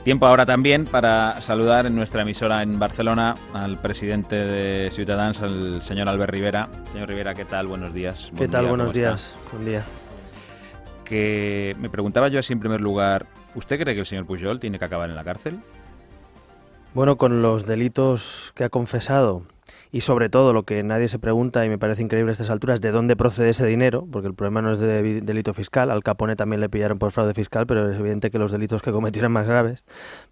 Tiempo ahora también para saludar en nuestra emisora en Barcelona al presidente de Ciutadans, el señor Albert Rivera. Señor Rivera, ¿qué tal? Buenos días. ¿Qué tal? Buenos días. Buen día. Que me preguntaba yo así en primer lugar, ¿usted cree que el señor Pujol tiene que acabar en la cárcel? Bueno, con los delitos que ha confesado y sobre todo lo que nadie se pregunta y me parece increíble a estas alturas, ¿de dónde procede ese dinero? Porque el problema no es de delito fiscal. Al Capone también le pillaron por fraude fiscal, pero es evidente que los delitos que cometió eran más graves.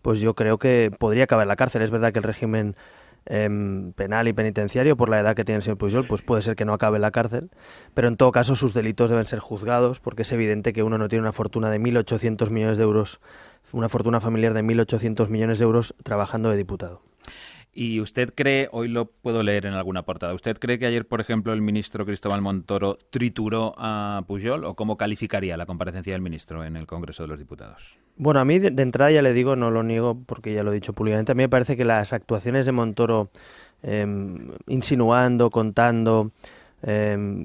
Pues yo creo que podría acabar en la cárcel. Es verdad que el régimen penal y penitenciario, por la edad que tiene el señor Pujol, pues puede ser que no acabe en la cárcel, pero en todo caso sus delitos deben ser juzgados, porque es evidente que uno no tiene una fortuna de 1.800 millones de euros, una fortuna familiar de 1.800 millones de euros trabajando de diputado. ¿Y usted cree, hoy lo puedo leer en alguna portada, usted cree que ayer, por ejemplo, el ministro Cristóbal Montoro trituró a Pujol, o cómo calificaría la comparecencia del ministro en el Congreso de los Diputados? Bueno, a mí de entrada ya le digo, no lo niego porque ya lo he dicho públicamente, a mí me parece que las actuaciones de Montoro insinuando, contando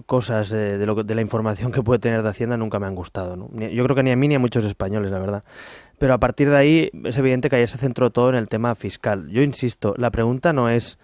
cosas de la información que puede tener de Hacienda nunca me han gustado, ¿no? Yo creo que ni a mí ni a muchos españoles, la verdad. Pero a partir de ahí es evidente que ayer se centró todo en el tema fiscal. Yo insisto, la pregunta no es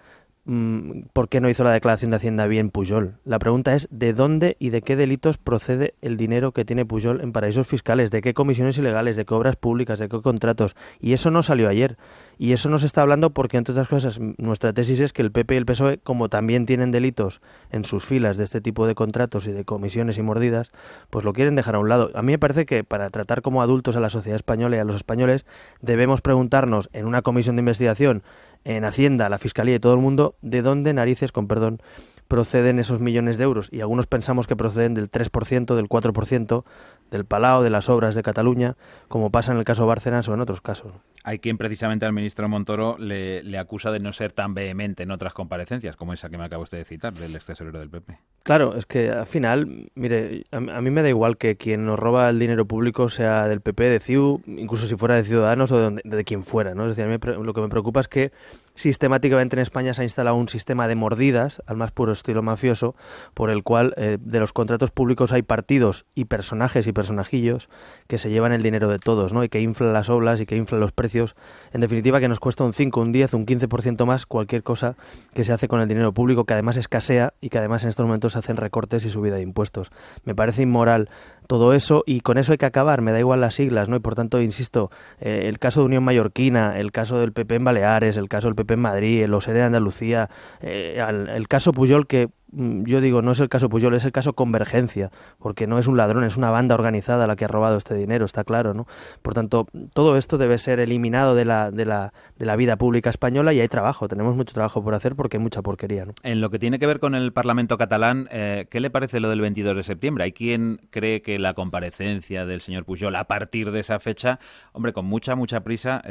¿por qué no hizo la declaración de Hacienda bien Pujol? La pregunta es ¿de dónde y de qué delitos procede el dinero que tiene Pujol en paraísos fiscales? ¿De qué comisiones ilegales? ¿De qué obras públicas? ¿De qué contratos? Y eso no salió ayer. Y eso no se está hablando porque, entre otras cosas, nuestra tesis es que el PP y el PSOE, como también tienen delitos en sus filas de este tipo de contratos y de comisiones y mordidas, pues lo quieren dejar a un lado. A mí me parece que para tratar como adultos a la sociedad española y a los españoles debemos preguntarnos en una comisión de investigación, en Hacienda, la Fiscalía y todo el mundo, de dónde narices, con perdón, proceden esos millones de euros. Y algunos pensamos que proceden del 3%, del 4%, del Palau, de las obras de Cataluña, como pasa en el caso Bárcenas o en otros casos. Hay quien precisamente al ministro Montoro le acusa de no ser tan vehemente en otras comparecencias, como esa que me acaba usted de citar, del ex tesorero del PP. Claro, es que al final, mire, a mí me da igual que quien nos roba el dinero público sea del PP, de CiU, incluso si fuera de Ciudadanos o de quien fuera, ¿no? Es decir, a mí lo que me preocupa es que sistemáticamente en España se ha instalado un sistema de mordidas, al más puro estilo mafioso, por el cual de los contratos públicos hay partidos y personajes y personajillos que se llevan el dinero de todos, ¿no? Y que inflan las obras y que inflan los precios. En definitiva, que nos cuesta un 5, un 10, un 15% más cualquier cosa que se hace con el dinero público, que además escasea y que además en estos momentos se hacen recortes y subida de impuestos. Me parece inmoral todo eso y con eso hay que acabar, me da igual las siglas, ¿no? Y por tanto, insisto, el caso de Unión Mallorquina, el caso del PP en Baleares, el caso del PP en Madrid, el OSER de Andalucía, el caso Pujol, que yo digo, no es el caso Pujol, es el caso Convergencia, porque no es un ladrón, es una banda organizada la que ha robado este dinero, está claro, ¿no? Por tanto, todo esto debe ser eliminado de la vida pública española y hay trabajo, tenemos mucho trabajo por hacer porque hay mucha porquería, ¿no? En lo que tiene que ver con el Parlamento catalán, ¿qué le parece lo del 22 de septiembre? Hay quien cree que la comparecencia del señor Pujol a partir de esa fecha, hombre, con mucha prisa,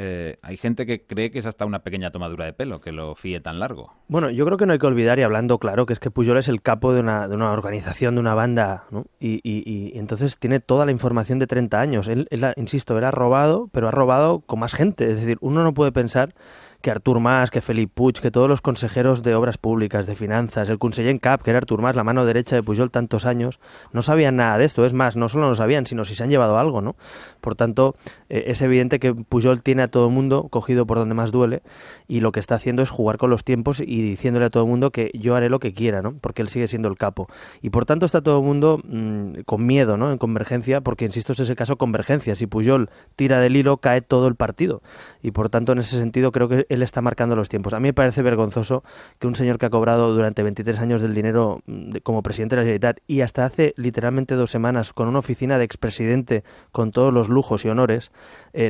hay gente que cree que es hasta una pequeña tomadura de pelo, que lo fíe tan largo. Bueno, yo creo que no hay que olvidar, y hablando claro, que es que Pujol es el capo de una organización, de una banda, ¿no? Y entonces tiene toda la información de 30 años. Él, insisto, él ha robado, pero ha robado con más gente. Es decir, uno no puede pensar que Artur Mas, que Felip Puig, que todos los consejeros de obras públicas, de finanzas, el conseller en cap, que era Artur Mas, la mano derecha de Pujol tantos años, no sabían nada de esto. Es más, no solo no sabían, sino si se han llevado algo, ¿no? Por tanto, es evidente que Pujol tiene a todo el mundo cogido por donde más duele y lo que está haciendo es jugar con los tiempos y diciéndole a todo el mundo que yo haré lo que quiera, ¿no? Porque él sigue siendo el capo. Y por tanto está todo el mundo con miedo, ¿no? En Convergencia, porque insisto, es ese caso Convergencia. Si Pujol tira del hilo, cae todo el partido. Y por tanto, en ese sentido, creo que él está marcando los tiempos. A mí me parece vergonzoso que un señor que ha cobrado durante 23 años del dinero como presidente de la Generalitat y hasta hace literalmente 2 semanas con una oficina de expresidente con todos los lujos y honores,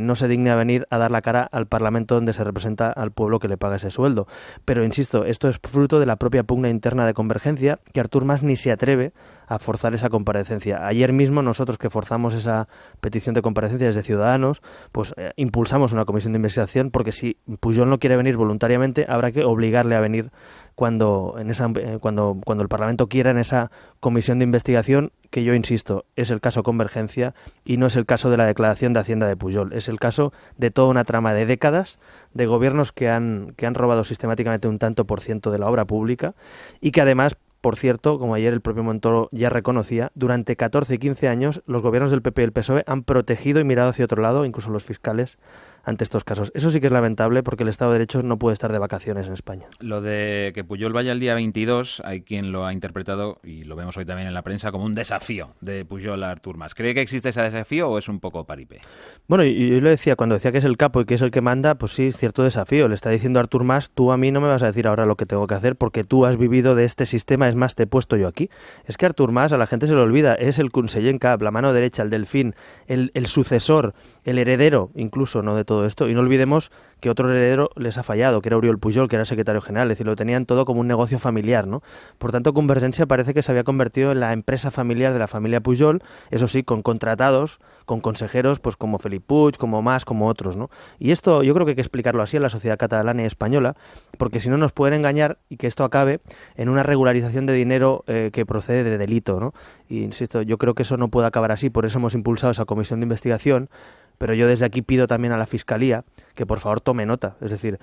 no se digne a venir a dar la cara al Parlamento donde se representa al pueblo que le paga ese sueldo. Pero insisto, esto es fruto de la propia pugna interna de Convergencia, que Artur Mas ni se atreve a forzar esa comparecencia. Ayer mismo nosotros que forzamos esa petición de comparecencia desde Ciudadanos, pues impulsamos una comisión de investigación porque si Pujol no quiere venir voluntariamente, habrá que obligarle a venir cuando el Parlamento quiera en esa comisión de investigación, que yo insisto, es el caso Convergencia y no es el caso de la declaración de Hacienda de Pujol, es el caso de toda una trama de décadas de gobiernos que han robado sistemáticamente un tanto por ciento de la obra pública y que además, por cierto, como ayer el propio Montoro ya reconocía, durante 14 y 15 años los gobiernos del PP y el PSOE han protegido y mirado hacia otro lado, incluso los fiscales, ante estos casos. Eso sí que es lamentable porque el Estado de Derecho no puede estar de vacaciones en España. Lo de que Pujol vaya el día 22, hay quien lo ha interpretado, y lo vemos hoy también en la prensa, como un desafío de Pujol a Artur Mas. ¿Cree que existe ese desafío o es un poco paripé? Bueno, y yo le decía, cuando decía que es el capo y que es el que manda, pues sí, cierto desafío. Le está diciendo a Artur Mas, tú a mí no me vas a decir ahora lo que tengo que hacer porque tú has vivido de este sistema, es más, te he puesto yo aquí. Es que Artur Mas, a la gente se le olvida, es el conseller en cap, la mano derecha, el delfín, el sucesor, el heredero, incluso, ¿no?, de todo esto. Y no olvidemos que otro heredero les ha fallado, que era Oriol Pujol, que era secretario general, es decir, lo tenían todo como un negocio familiar, ¿no? Por tanto, Convergència parece que se había convertido en la empresa familiar de la familia Pujol, eso sí, con contratados, con consejeros, pues como Felip Puig, como Mas, como otros, ¿no? Y esto yo creo que hay que explicarlo así en la sociedad catalana y española, porque si no nos pueden engañar y que esto acabe en una regularización de dinero que procede de delito, ¿no? Y insisto, yo creo que eso no puede acabar así, por eso hemos impulsado esa comisión de investigación. Pero yo desde aquí pido también a la Fiscalía que por favor tome nota. Es decir,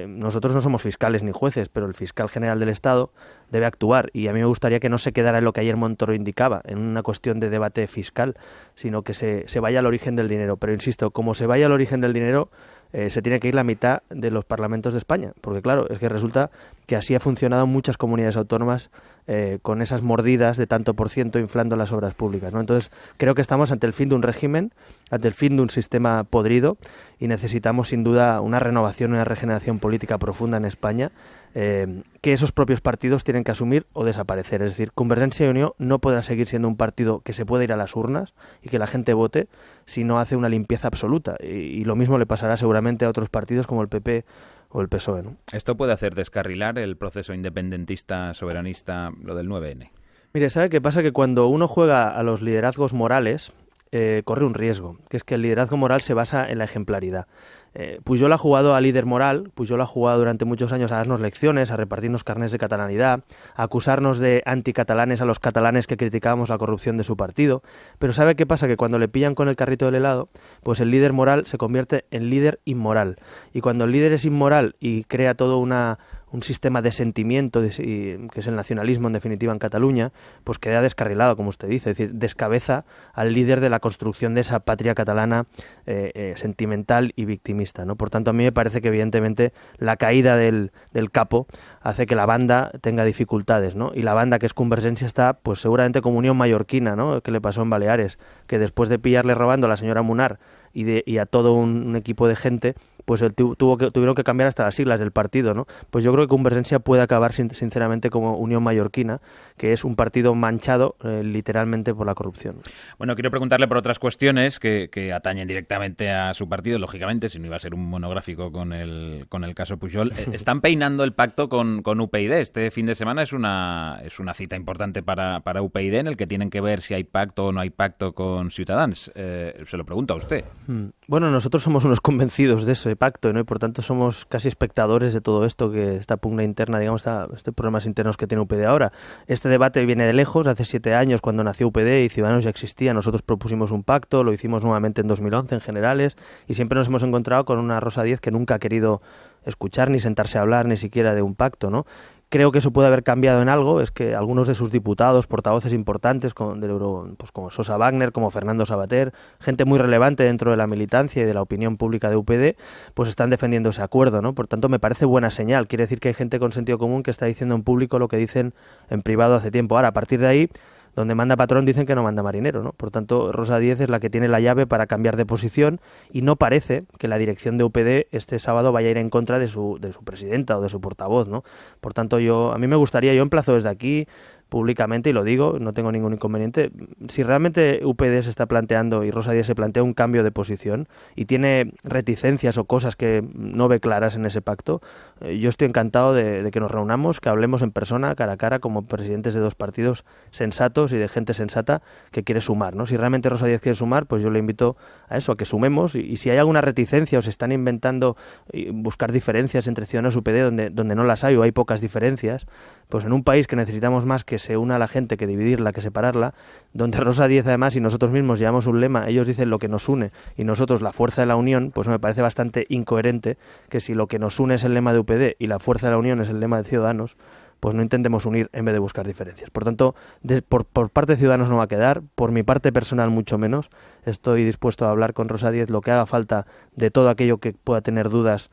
nosotros no somos fiscales ni jueces, pero el fiscal general del Estado debe actuar. Y a mí me gustaría que no se quedara en lo que ayer Montoro indicaba, en una cuestión de debate fiscal, sino que se vaya al origen del dinero. Pero insisto, como se vaya al origen del dinero, se tiene que ir la mitad de los parlamentos de España. Porque claro, es que resulta que así ha funcionado en muchas comunidades autónomas con esas mordidas de tanto por ciento inflando las obras públicas, ¿no? Entonces creo que estamos ante el fin de un régimen, ante el fin de un sistema podrido y necesitamos sin duda una renovación, una regeneración política profunda en España que esos propios partidos tienen que asumir o desaparecer. Es decir, Convergència y Unió no podrá seguir siendo un partido que se puede ir a las urnas y que la gente vote si no hace una limpieza absoluta. Y lo mismo le pasará seguramente a otros partidos como el PP o el PSOE, ¿no? ¿Esto puede hacer descarrilar el proceso independentista, soberanista, lo del 9N? Mire, ¿sabe qué pasa? Que cuando uno juega a los liderazgos morales, corre un riesgo, que es que el liderazgo moral se basa en la ejemplaridad. Pujol ha jugado a líder moral, Pujol ha jugado durante muchos años a darnos lecciones, a repartirnos carnés de catalanidad, a acusarnos de anticatalanes a los catalanes que criticábamos la corrupción de su partido, pero ¿sabe qué pasa? Que cuando le pillan con el carrito del helado, pues el líder moral se convierte en líder inmoral. Y cuando el líder es inmoral y crea todo un sistema de sentimiento, que es el nacionalismo en definitiva en Cataluña, pues queda descarrilado, como usted dice, es decir, descabeza al líder de la construcción de esa patria catalana sentimental y victimista, ¿no? Por tanto, a mí me parece que evidentemente la caída del capo hace que la banda tenga dificultades, ¿no? Y la banda que es Convergència está, pues seguramente como Unión Mallorquina, ¿no?, que le pasó en Baleares, que después de pillarle robando a la señora Munar y a todo un equipo de gente, pues tuvieron que cambiar hasta las siglas del partido, ¿no? Pues yo creo que Convergència puede acabar sinceramente como Unión Mallorquina, que es un partido manchado literalmente por la corrupción. Bueno, quiero preguntarle por otras cuestiones que atañen directamente a su partido, lógicamente, si no iba a ser un monográfico con el caso Pujol. Están peinando el pacto con UPyD. Este fin de semana es una cita importante para UPyD, en el que tienen que ver si hay pacto o no hay pacto con Ciutadans. Se lo pregunto a usted. Bueno, nosotros somos unos convencidos de ese pacto, ¿no? Y por tanto somos casi espectadores de todo esto, que esta pugna interna, digamos, estos problemas internos que tiene UPyD ahora. Este debate viene de lejos. Hace 7 años, cuando nació UPyD y Ciudadanos ya existía, nosotros propusimos un pacto, lo hicimos nuevamente en 2011 en generales, y siempre nos hemos encontrado con una Rosa Díez que nunca ha querido escuchar ni sentarse a hablar ni siquiera de un pacto, ¿no? Creo que eso puede haber cambiado en algo, es que algunos de sus diputados, portavoces importantes, pues como Sosa Wagner, como Fernando Savater, gente muy relevante dentro de la militancia y de la opinión pública de UPyD, pues están defendiendo ese acuerdo, ¿no? Por tanto, me parece buena señal. Quiere decir que hay gente con sentido común que está diciendo en público lo que dicen en privado hace tiempo. Ahora, a partir de ahí, donde manda patrón dicen que no manda marinero, ¿no? Por tanto, Rosa Díez es la que tiene la llave para cambiar de posición y no parece que la dirección de UPyD este sábado vaya a ir en contra de su presidenta o de su portavoz, ¿no? Por tanto, a mí me gustaría, yo emplazo desde aquí públicamente, y lo digo, no tengo ningún inconveniente, si realmente UPyD se está planteando y Rosa Díez se plantea un cambio de posición y tiene reticencias o cosas que no ve claras en ese pacto, yo estoy encantado de que nos reunamos, que hablemos en persona, cara a cara, como presidentes de dos partidos sensatos y de gente sensata que quiere sumar, ¿no? Si realmente Rosa Díez quiere sumar, pues yo le invito a eso, a que sumemos, y si hay alguna reticencia o se están inventando buscar diferencias entre Ciudadanos y UPyD donde no las hay o hay pocas diferencias, pues en un país que necesitamos más que se una a la gente que dividirla, que separarla, donde Rosa Díez además y nosotros mismos llevamos un lema, ellos dicen lo que nos une y nosotros la fuerza de la unión, pues me parece bastante incoherente que si lo que nos une es el lema de UPyD y la fuerza de la unión es el lema de Ciudadanos, pues no intentemos unir en vez de buscar diferencias. Por tanto, por parte de Ciudadanos no va a quedar, por mi parte personal mucho menos. Estoy dispuesto a hablar con Rosa Díez lo que haga falta de todo aquello que pueda tener dudas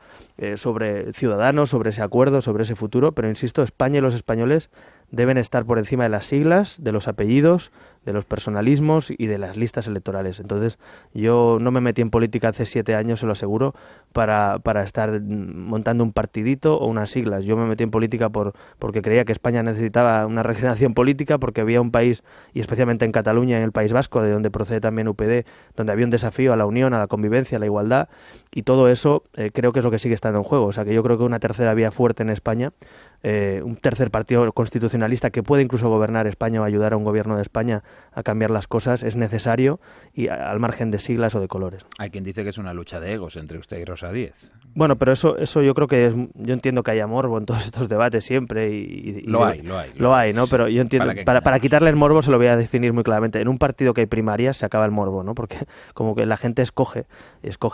sobre Ciudadanos, sobre ese acuerdo, sobre ese futuro, pero insisto, España y los españoles deben estar por encima de las siglas, de los apellidos, de los personalismos y de las listas electorales. Entonces, yo no me metí en política hace 7 años, se lo aseguro, para estar montando un partidito o unas siglas. Yo me metí en política porque creía que España necesitaba una regeneración política, porque había un país, y especialmente en Cataluña y en el País Vasco, de donde procede también UPD, donde había un desafío a la unión, a la convivencia, a la igualdad, y todo eso creo que es lo que sigue estando en juego. O sea, que yo creo que una tercera vía fuerte en España, un tercer partido constitucionalista que puede incluso gobernar España o ayudar a un gobierno de España a cambiar las cosas, es necesario, y al margen de siglas o de colores. Hay quien dice que es una lucha de egos entre usted y Rosa Díez. Bueno, pero eso yo creo que yo entiendo que haya morbo en todos estos debates siempre Lo hay, ¿no? Pero yo entiendo, para quitarle el morbo se lo voy a definir muy claramente. En un partido que hay primarias se acaba el morbo, ¿no? Porque como que la gente escoge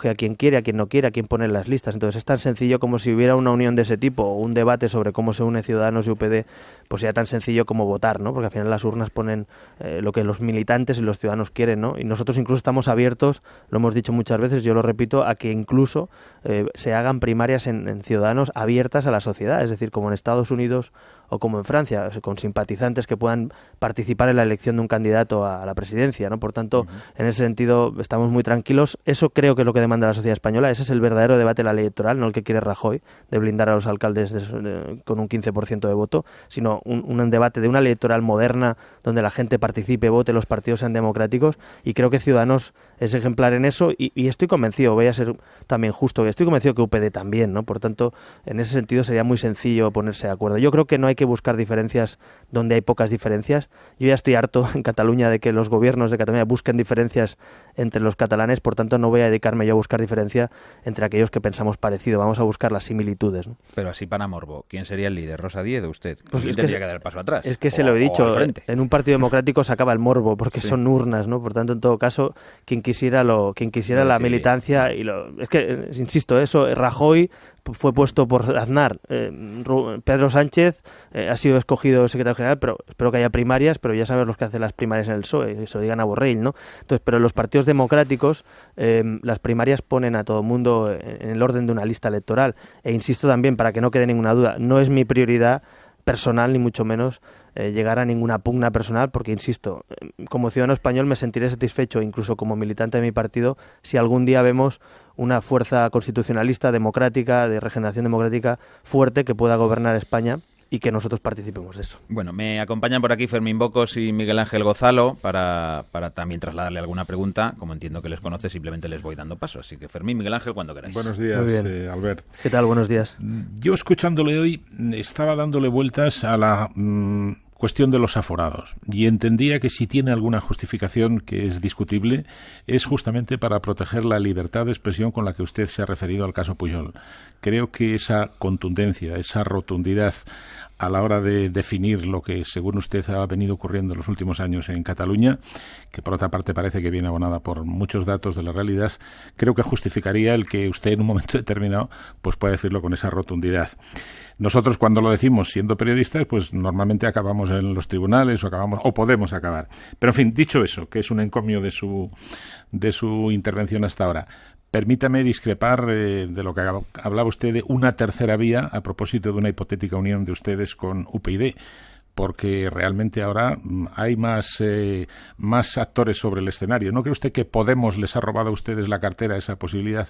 a quien quiere, a quien no quiere, a quien pone en las listas. Entonces es tan sencillo como si hubiera una unión de ese tipo o un debate sobre cómo se une Ciudadanos y UPD, pues sería tan sencillo como votar, ¿no? Porque al final las urnas ponen lo que los militantes y los ciudadanos quieren, ¿no? Y nosotros incluso estamos abiertos, lo hemos dicho muchas veces, yo lo repito, a que incluso se hagan primarias en Ciudadanos abiertas a la sociedad, es decir, como en Estados Unidos o como en Francia, con simpatizantes que puedan participar en la elección de un candidato a la presidencia, ¿no? Por tanto, en ese sentido estamos muy tranquilos. Eso creo que es lo que demanda la sociedad española. Ese es el verdadero debate de la ley electoral, no el que quiere Rajoy, de blindar a los alcaldes con un 15% de voto, sino un debate de una ley electoral moderna donde la gente participe, vote, los partidos sean democráticos, y creo que Ciudadanos es ejemplar en eso, y estoy convencido, voy a ser también justo, estoy convencido que UPD también, ¿no? Por tanto, en ese sentido sería muy sencillo ponerse de acuerdo. Yo creo que no hay que buscar diferencias donde hay pocas diferencias. Yo ya estoy harto en Cataluña de que los gobiernos de Cataluña busquen diferencias entre los catalanes, por tanto no voy a dedicarme yo a buscar diferencia entre aquellos que pensamos parecido, vamos a buscar las similitudes, ¿no? Pero así para morbo, ¿quién sería el líder? ¿Rosa Díez o usted? Pues ¿Quién tendría que dar el paso atrás? Es que se lo he dicho, en un partido democrático se acaba el morbo, porque son urnas, ¿no? Por tanto, en todo caso, quien quisiera la militancia, es que, insisto, eso, Rajoy fue puesto por Aznar, Pedro Sánchez ha sido escogido secretario general, pero espero que haya primarias, pero ya sabes los que hacen las primarias en el PSOE, se lo digan a Borrell, ¿no? Entonces, pero en los partidos democráticos las primarias ponen a todo el mundo en el orden de una lista electoral, e insisto también, para que no quede ninguna duda, no es mi prioridad personal, ni mucho menos llegar a ninguna pugna personal, porque insisto, como ciudadano español me sentiré satisfecho, incluso como militante de mi partido, si algún día vemos una fuerza constitucionalista, democrática, de regeneración democrática fuerte que pueda gobernar España, y que nosotros participemos de eso. Bueno, me acompañan por aquí Fermín Bocos y Miguel Ángel Gozalo para también trasladarle alguna pregunta. Como entiendo que les conoce, simplemente les voy dando paso. Así que Fermín, Miguel Ángel, cuando queráis. Buenos días, Albert. ¿Qué tal? Buenos días. Yo, escuchándole hoy, estaba dándole vueltas a la cuestión de los aforados, y entendía que si tiene alguna justificación que es discutible, es justamente para proteger la libertad de expresión con la que usted se ha referido al caso Pujol. Creo que esa contundencia, esa rotundidad a la hora de definir lo que, según usted, ha venido ocurriendo en los últimos años en Cataluña, que por otra parte parece que viene abonada por muchos datos de la realidad, creo que justificaría el que usted en un momento determinado pues pueda decirlo con esa rotundidad. Nosotros, cuando lo decimos siendo periodistas, pues normalmente acabamos en los tribunales o podemos acabar. Pero en fin, dicho eso, que es un encomio de su intervención hasta ahora, permítame discrepar de lo que hablaba usted de una tercera vía a propósito de una hipotética unión de ustedes con UPyD, porque realmente ahora hay más actores sobre el escenario. ¿No cree usted que Podemos les ha robado a ustedes la cartera, esa posibilidad?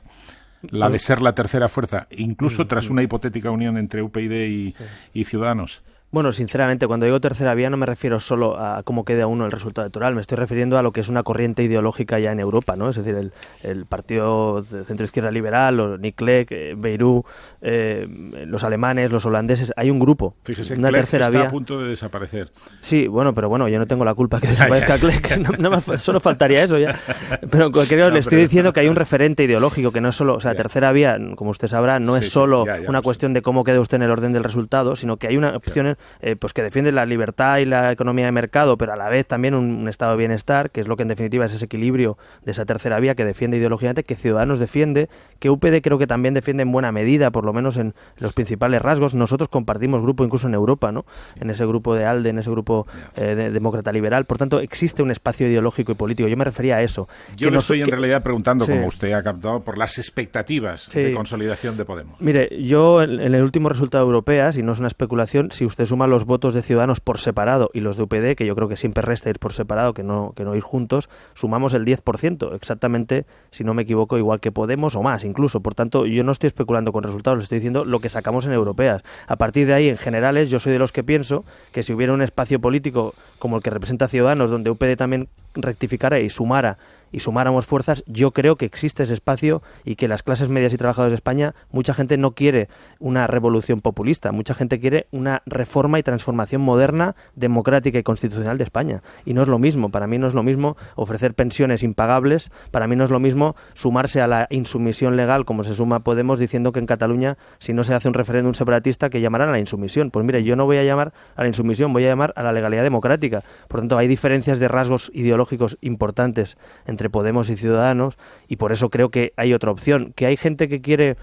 La de ser la tercera fuerza, incluso tras una hipotética unión entre UPyD y Ciudadanos. Bueno, sinceramente, cuando digo tercera vía no me refiero solo a cómo queda uno el resultado electoral, me estoy refiriendo a lo que es una corriente ideológica ya en Europa, ¿no? Es decir, el partido de centro-izquierda liberal, o Nick Clegg, Bayrou, los alemanes, los holandeses, hay un grupo, fíjese, una Clegg tercera está vía. A punto de desaparecer. Sí, bueno, pero bueno, yo no tengo la culpa que desaparezca Clegg, solo faltaría eso ya. Pero le estoy diciendo que hay un referente ideológico, que no es solo, o sea, tercera vía, como usted sabrá, no es solo una cuestión de cómo quede usted en el orden del resultado, sino que hay una opción posición pues que defiende la libertad y la economía de mercado, pero a la vez también un estado de bienestar, que es lo que en definitiva es ese equilibrio de esa tercera vía que defiende ideológicamente, que Ciudadanos defiende, que UPD creo que también defiende en buena medida, por lo menos en los principales rasgos. Nosotros compartimos grupo incluso en Europa, ¿no? En ese grupo de ALDE, en ese grupo de demócrata liberal. Por tanto, existe un espacio ideológico y político. Yo me refería a eso. Yo le estoy en realidad preguntando, como usted ha captado, por las expectativas de consolidación de Podemos. Mire, yo en el último resultado europeo, y no es una especulación, si usted suma los votos de Ciudadanos por separado y los de UPD, que yo creo que siempre resta ir por separado, que no ir juntos, sumamos el 10%, exactamente, si no me equivoco, igual que Podemos o más incluso. Por tanto, yo no estoy especulando con resultados, le estoy diciendo lo que sacamos en europeas. A partir de ahí, en generales, yo soy de los que pienso que si hubiera un espacio político como el que representa Ciudadanos, donde UPD también rectificara y sumáramos fuerzas, yo creo que existe ese espacio y que las clases medias y trabajadores de España, mucha gente no quiere una revolución populista, mucha gente quiere una reforma y transformación moderna, democrática y constitucional de España. Y no es lo mismo, para mí no es lo mismo ofrecer pensiones impagables, para mí no es lo mismo sumarse a la insumisión legal como se suma Podemos diciendo que en Cataluña, si no se hace un referéndum separatista, que llamarán a la insumisión. Pues mire, yo no voy a llamar a la insumisión, voy a llamar a la legalidad democrática. Por tanto, hay diferencias de rasgos ideológicos importantes entre Podemos y Ciudadanos, y por eso creo que hay otra opción. Que hay gente que quiere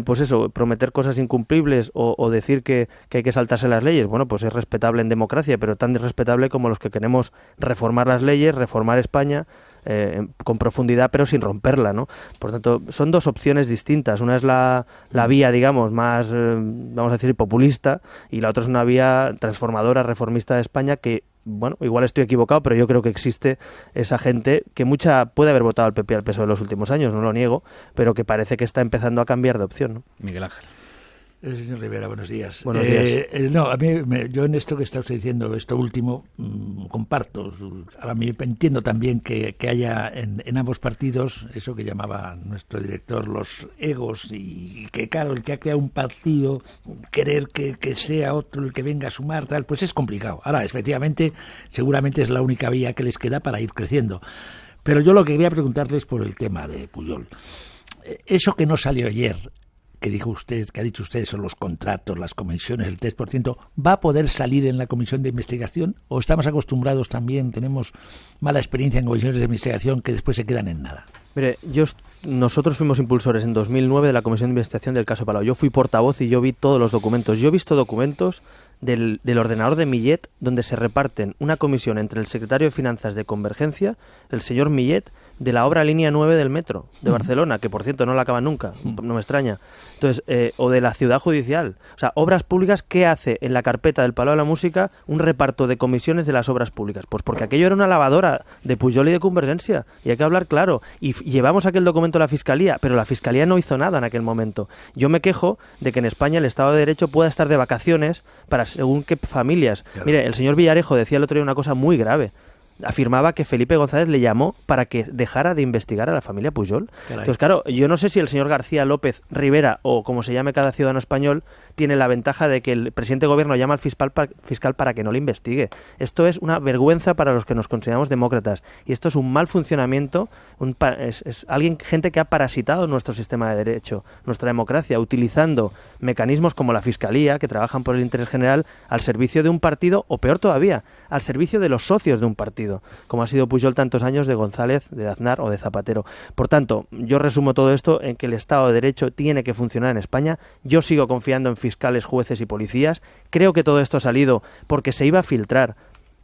pues eso, prometer cosas incumplibles o decir que hay que saltarse las leyes, bueno, pues es respetable en democracia, pero tan irrespetable como los que queremos reformar las leyes, reformar España con profundidad, pero sin romperla, ¿no? Por tanto, son dos opciones distintas. Una es la vía, digamos, más, vamos a decir, populista, y la otra es una vía transformadora, reformista de España, que, bueno, igual estoy equivocado, pero yo creo que existe esa gente que mucha puede haber votado al PP y al PSOE en los últimos años, no lo niego, pero que parece que está empezando a cambiar de opción, ¿no? Miguel Ángel. Señor Rivera, buenos días. Buenos días. No, a mí, yo en esto que está usted diciendo, esto último, comparto. A mí entiendo también que haya en ambos partidos eso que llamaba nuestro director los egos, y que claro, el que ha creado un partido, querer que sea otro el que venga a sumar, tal, pues es complicado. Ahora, efectivamente, seguramente es la única vía que les queda para ir creciendo. Pero yo lo que quería preguntarles es por el tema de Pujol. Eso que no salió ayer, que dijo usted, que ha dicho usted, son los contratos, las comisiones, el 3%, ¿va a poder salir en la comisión de investigación? ¿O estamos acostumbrados también, tenemos mala experiencia en comisiones de investigación que después se quedan en nada? Mire, nosotros fuimos impulsores en 2009 de la comisión de investigación del caso Palau. Yo fui portavoz y yo vi todos los documentos. Yo he visto documentos del ordenador de Millet donde se reparten una comisión entre el secretario de Finanzas de Convergencia, el señor Millet, de la obra Línea 9 del metro de Barcelona, que por cierto no la acaban nunca, no me extraña. Entonces, o de la Ciudad Judicial. O sea, obras públicas, ¿qué hace en la carpeta del Palau de la Música un reparto de comisiones de las obras públicas? Pues porque aquello era una lavadora de Pujol y de Convergencia, y hay que hablar claro. Y llevamos aquel documento a la Fiscalía, pero la Fiscalía no hizo nada en aquel momento. Yo me quejo de que en España el Estado de Derecho pueda estar de vacaciones para según qué familias. Claro. Mire, el señor Villarejo decía el otro día una cosa muy grave. Afirmaba que Felipe González le llamó para que dejara de investigar a la familia Pujol. Caray. Entonces, claro, yo no sé si el señor García López Rivera, o como se llame cada ciudadano español, tiene la ventaja de que el presidente de gobierno llama al fiscal para que no le investigue. Esto es una vergüenza para los que nos consideramos demócratas, y esto es un mal funcionamiento, es gente que ha parasitado nuestro sistema de derecho, nuestra democracia, utilizando mecanismos como la Fiscalía, que trabajan por el interés general, al servicio de un partido, o peor todavía, al servicio de los socios de un partido, como ha sido Pujol tantos años, de González, de Aznar o de Zapatero. Por tanto, yo resumo todo esto en que el Estado de Derecho tiene que funcionar en España. Yo sigo confiando en fiscales, jueces y policías. Creo que todo esto ha salido porque se iba a filtrar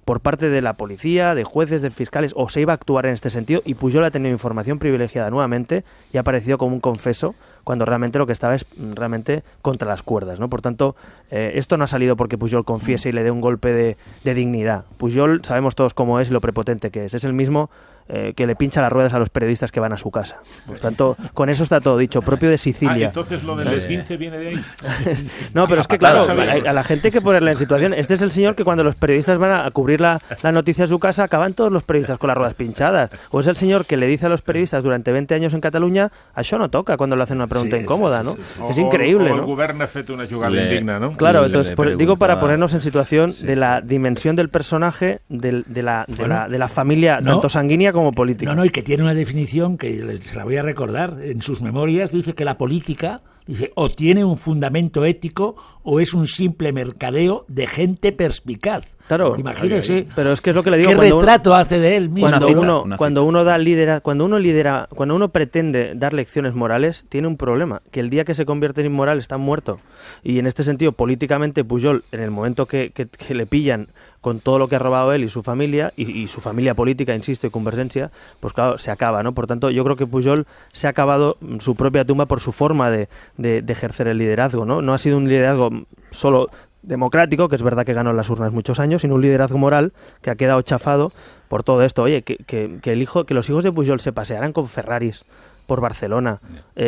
por parte de la policía, de jueces, de fiscales, o se iba a actuar en este sentido, y Pujol ha tenido información privilegiada nuevamente y ha aparecido como un confeso cuando realmente lo que estaba es realmente contra las cuerdas, ¿no? Por tanto, esto no ha salido porque Pujol confiese y le dé un golpe de dignidad. Pujol, sabemos todos cómo es y lo prepotente que es. Es el mismo que le pincha las ruedas a los periodistas que van a su casa. Por tanto, con eso está todo dicho, propio de Sicilia. Entonces lo del esguince viene de ahí. No, pero es que claro, a la gente hay que ponerla en situación. Este es el señor que cuando los periodistas van a cubrir la noticia a su casa, acaban todos los periodistas con las ruedas pinchadas. O es el señor que le dice a los periodistas durante 20 años en Cataluña, a eso no toca cuando le hacen una pregunta incómoda, ¿no? Es increíble, ¿no? O el govern ha fet una jugada indigna, ¿no? Claro, entonces digo para ponernos en situación de la dimensión del personaje, de la familia, tanto sanguínea como política. No, y que tiene una definición que se la voy a recordar. En sus memorias dice que la política Dice, o tiene un fundamento ético o es un simple mercadeo de gente perspicaz. Claro, imagínese. Pero es que es lo que le digo. ¿Qué retrato hace de él mismo? Cuando uno pretende dar lecciones morales, tiene un problema, que el día que se convierte en inmoral está muerto. Y en este sentido, políticamente, Pujol, en el momento que le pillan con todo lo que ha robado él y su familia, y su familia política, insisto, y Convergencia, pues claro, se acaba, ¿no? Por tanto, yo creo que Pujol se ha acabado su propia tumba por su forma de ejercer el liderazgo, ¿no? No ha sido un liderazgo solo democrático, que es verdad que ganó en las urnas muchos años, sino un liderazgo moral que ha quedado chafado por todo esto. Oye, que los hijos de Pujol se pasearan con Ferraris por Barcelona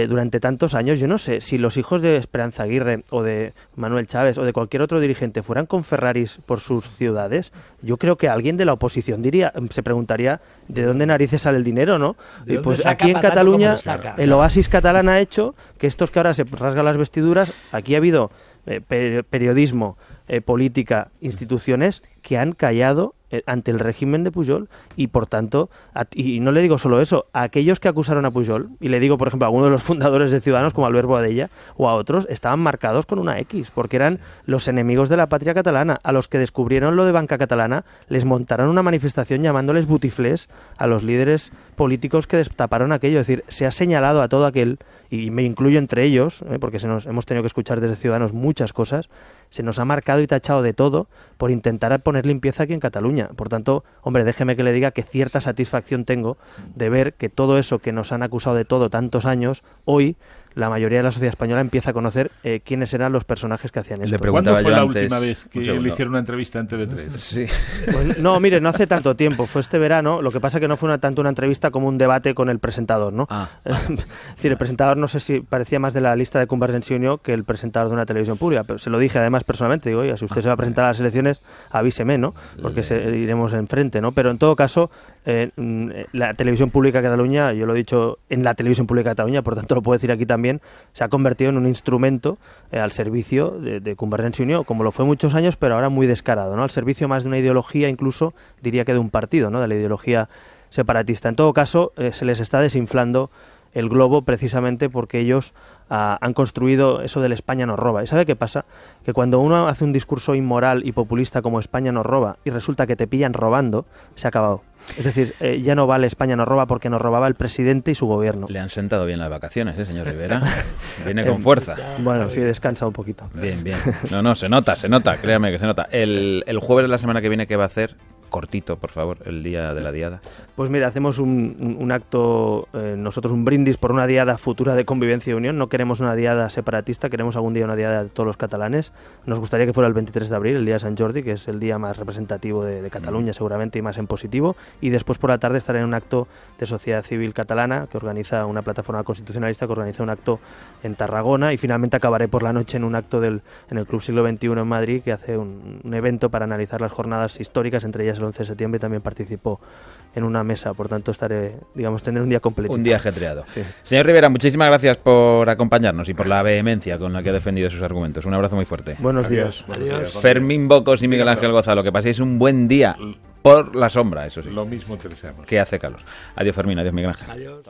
durante tantos años. Yo no sé si los hijos de Esperanza Aguirre o de Manuel Chávez o de cualquier otro dirigente fueran con Ferraris por sus ciudades. Yo creo que alguien de la oposición se preguntaría de dónde narices sale el dinero, ¿no? Y pues aquí en Cataluña el oasis catalán ha hecho que estos que ahora se rasgan las vestiduras, aquí ha habido periodismo, política, instituciones que han callado ante el régimen de Pujol y por tanto, y no le digo solo eso, a aquellos que acusaron a Pujol, y le digo por ejemplo a algunos de los fundadores de Ciudadanos como Albert Boadella o a otros, estaban marcados con una X porque eran los enemigos de la patria catalana. A los que descubrieron lo de Banca Catalana les montaron una manifestación llamándoles butiflés a los líderes políticos que destaparon aquello. Es decir, se ha señalado a todo aquel, y me incluyo entre ellos, porque hemos tenido que escuchar desde Ciudadanos muchas cosas, se nos ha marcado y tachado de todo por intentar poner limpieza aquí en Cataluña. Por tanto, hombre, déjeme que le diga que cierta satisfacción tengo de ver que todo eso que nos han acusado de todo tantos años, hoy la mayoría de la sociedad española empieza a conocer quiénes eran los personajes que hacían esto. ¿Cuándo fue la última vez que le hicieron una entrevista en TV3? Sí. Pues, no, mire, no hace tanto tiempo, fue este verano. Lo que pasa es que no fue tanto una entrevista como un debate con el presentador, ¿no? Es decir, el presentador no sé si parecía más de la lista de Convergencia y Unió que el presentador de una televisión pública, pero se lo dije además personalmente, digo, oiga, si usted se va a presentar a las elecciones, avíseme, ¿no? Porque iremos enfrente, ¿no? Pero en todo caso, la televisión pública de Cataluña, yo lo he dicho en la televisión pública de Cataluña, por tanto lo puedo decir aquí también, se ha convertido en un instrumento al servicio de Convergencia y Unió, como lo fue muchos años, pero ahora muy descarado, ¿no? Al servicio más de una ideología, incluso diría que de un partido, ¿no? De la ideología separatista. En todo caso, se les está desinflando el globo precisamente porque ellos han construido eso del España nos roba. ¿Y sabe qué pasa? Que cuando uno hace un discurso inmoral y populista como España nos roba y resulta que te pillan robando, se ha acabado. Es decir, ya no vale España nos roba porque nos robaba el presidente y su gobierno. Le han sentado bien las vacaciones, señor Rivera. Viene con fuerza. Bueno, sí, descansa un poquito. Bien, bien. No, se nota, créame que se nota. El jueves de la semana que viene, ¿qué va a hacer? Cortito, por favor, el día de la diada. Pues mira, hacemos un acto, nosotros un brindis por una diada futura de convivencia y unión. No queremos una diada separatista, queremos algún día una diada de todos los catalanes. Nos gustaría que fuera el 23 de abril, el día de Sant Jordi, que es el día más representativo de Cataluña seguramente y más en positivo. Y después por la tarde estaré en un acto de sociedad civil catalana que organiza una plataforma constitucionalista que organiza un acto en Tarragona y finalmente acabaré por la noche en un acto en el Club Siglo XXI en Madrid que hace un evento para analizar las jornadas históricas, entre ellas el 11 de septiembre, también participó en una mesa, por tanto tendré un día completo. Un día ajetreado. Sí. Señor Rivera, muchísimas gracias por acompañarnos y por la vehemencia con la que ha defendido sus argumentos. Un abrazo muy fuerte. Buenos días. Adiós. Fermín Bocos y Miguel Ángel Gonzalo, que paséis un buen día por la sombra, eso sí. Lo mismo te deseamos. Que hace calor. Adiós Fermín, adiós Miguel Ángel. Adiós.